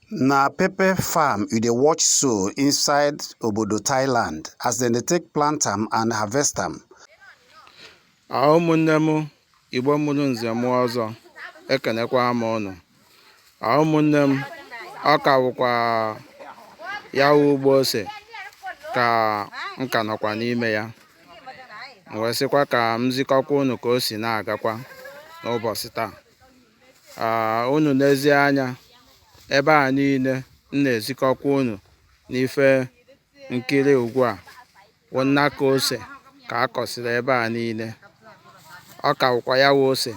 Na pepper farm you dey watch so inside obodo Thailand as dem dey take plant am and harvest am. Ụmụnne m Igbo mụrụ nze mụọ ọzọ, ekenekwa m ụnụ. Ụmụnne m, ọ ka wụkwa ya wụ ugbo ose ka m ka nọkwa n'ime ya. M wee sịkwa ka m zikọkwa unu ka o si na-agakwa n'ụbọchị taa. Unu n'ezie anya ebe a niile m na-ezikọkwa unu n'ife nkiri ugwu a wụ nnaka ose ka a kọsịrị ebe a niile. Ọ ka wụkwa ya wụ ose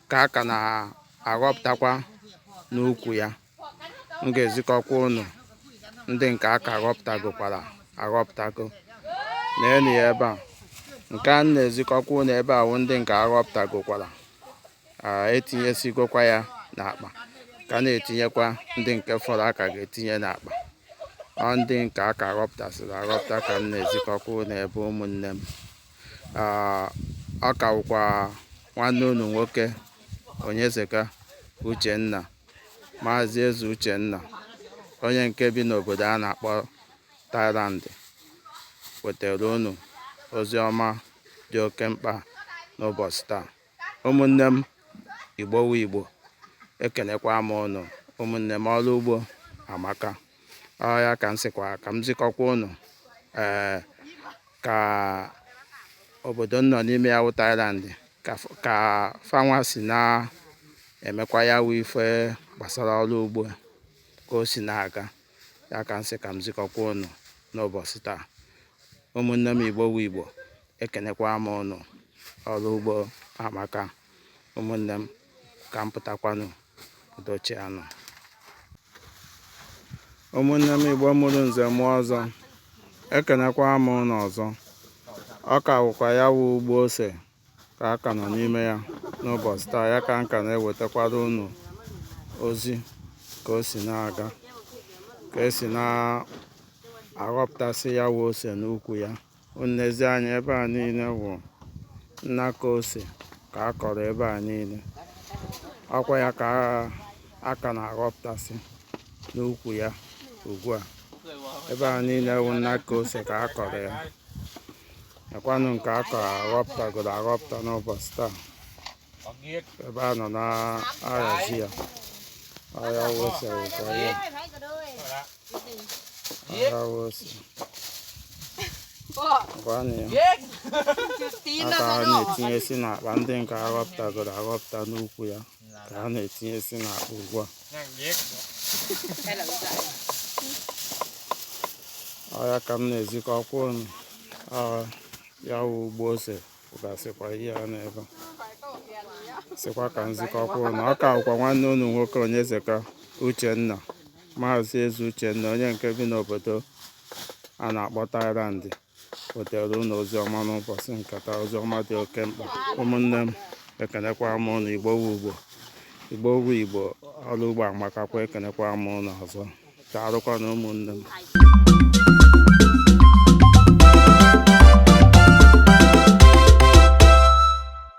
ka a ka na-aghọpụtakwa n'ukwu ya. M ga-ezikọkwa unu ndị nke a ka aghọpụtagokwara aghọpụtago. Na-enu ya ebe a. Nke a na-ezikọkwa unu ebe a wụ ndị nke aghọpụtagokwara. Etinyesigokwa ya n'akpa. Ka na-etinyekwa ndị nke fọrọ aka ga-etinye n'akpa. Ọ ndị nke a ka aghọpụtasịrị aghọpụta ka m na-ezikọkwa unu ebe ụmụnne m. Ọ ka wụkwa nwanne unu nwoke Onyezeka Uchenna, Maazị Eze Uchenna, onye nke bi n'obodo a na-akpọ Thailand, wetara unu ozi ọma dị oke mkpa n'ụbọchị taa. Ụmụnne m Igbo wụ Igbo, ekenekwa m unu. Ụmụnne m, ọrụ ugbo amaka. Ọ ya ka m sịkwa ka m zikọkwa unu ka obodo nọ n'ime ya wụ Thailand ka fanwa si na-emekwa ya wụ ife gbasara ọrụ ugbo ka o si na-aga. Ya ka m sị ka m zikọkwa unu n'ụbọchị taa. Ụmụnne m Igbo wụ Igbo, ekenekwa m unu. Ọrụ ugbo amaka. Ụmụnne m, ka m pụtakwanụ udochi anụ. Ụmụnne m Igbo mụrụ nze mụọ ọzọ, ekenekwa m unu ọzọ. Ọ ka wụkwa ya wụ ugbo ose ka a ka nọ n'ime ya n'ụbọchị taa. Ya ka m ka na-ewetakwara unu ozi ka o si na-aga, ka esi na-aghọpụtasị ya wụ ose n'ukwu ya. Unu n'ezie anya ebe a niile wụ nnaka ose ka a kọrọ ebe a niile. Ọkwa ya ka a ka na-aghọpụtasị n'ukwu ya ugbu a. Ebe a niile wụ nnaka ose ka a kọrọ ya. Ekwanụ nke a ka aghọpụtagoro aghọpụta n'ụbọchị taa. Ebe a nọ na-ahazi ya. Ọya wụ ose wụkwa ya. Ọya wụ ose. Gwanụ ya. Aka ha na-etinyesi n'akpa ndị nke aghọpụtagoro aghọpụta n'ukwu ya ka ha na-etinyesi n'akpa ugbu a. Ọya ka m na-ezikọkwa unu. Ya wụ ugbo ose bụgasịkwa ihe a n'ebe a. Sịkwa ka nzikọkwa unu. Ọ ka wụkwa nwanne unu nwoke Onyezeka Uchenna, Maazị Eze Uchenna, onye nke bi n'obodo a na-akpọ Thailand, wetara unu ozi ọma n'ụbọchị nke taa. Ozi ọma dị oke mkpa. Ụmụnne m, ekenekwa m unu. Igbo wụ Igbo, Igbo wụ Igbo, ọrụ ugbo amakakwa. Ekenekwa m unu ọzọ. Ka arụkwa na ụmụnne m.